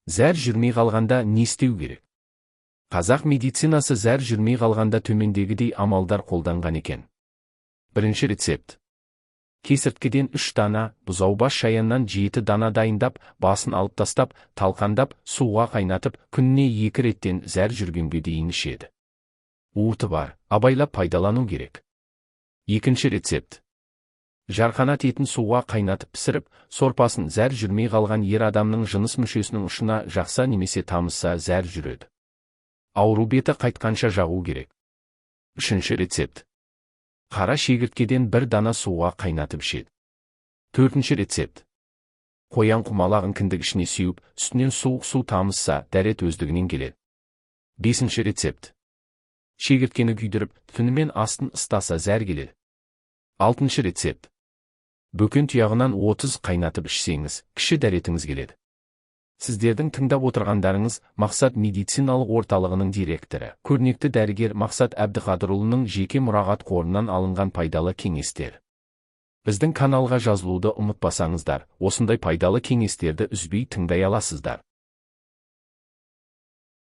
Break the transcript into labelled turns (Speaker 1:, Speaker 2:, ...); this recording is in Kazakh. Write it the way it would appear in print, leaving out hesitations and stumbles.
Speaker 1: Зәр жүрмей қалғанда не істеу керек? Қазақ медицинасы зәр жүрмей қалғанда төмендегідей амалдар қолданған екен. Бірінші рецепт. Кесірткеден 3 дана, бұзаубас шаяннан 7 дана дайындап, басын алып тастап, талқандап, суға қайнатып, күніне 2 реттен зәр жүргенге дейін ішеді. Уыты бар, абайлап пайдалану керек. Екінші рецепт. Жарқанат етін суға қайнатып пісіріп, сорпасын зәр жүрмей қалған ер адамның жыныс мүшесінің ұшына жақса немесе тамызса зәр жүреді. Ауру беті қайтқанша жағу керек. Үшінші рецепт. Қара шегірткеден 1 дана суға қайнатып ішеді. Төртінші рецепт. Қоян құмалағын кіндік ішіне сеуіп, үстінен суық су тамызса, дәрет өздігінен келеді. Бесінші рецепт. Шегірткені күйдіріп, түнімен астын ыстаса зәр келеді. Алтыншы рецепт. Бөкен тұяғынан 30 қайнатып ішсеңіз, кіші дәретіңіз келеді. Сіздердің тыңдап отырғандарыңыз Мақсат медициналық орталығының директоры, көрнекті дәрігер Мақсат Әбдіқадырұлының жеке мұрағат қорынан алынған пайдалы кеңестер. Біздің каналға жазылуды ұмытпасаңыздар, осындай пайдалы кеңестерді үзбей тыңдай аласыздар.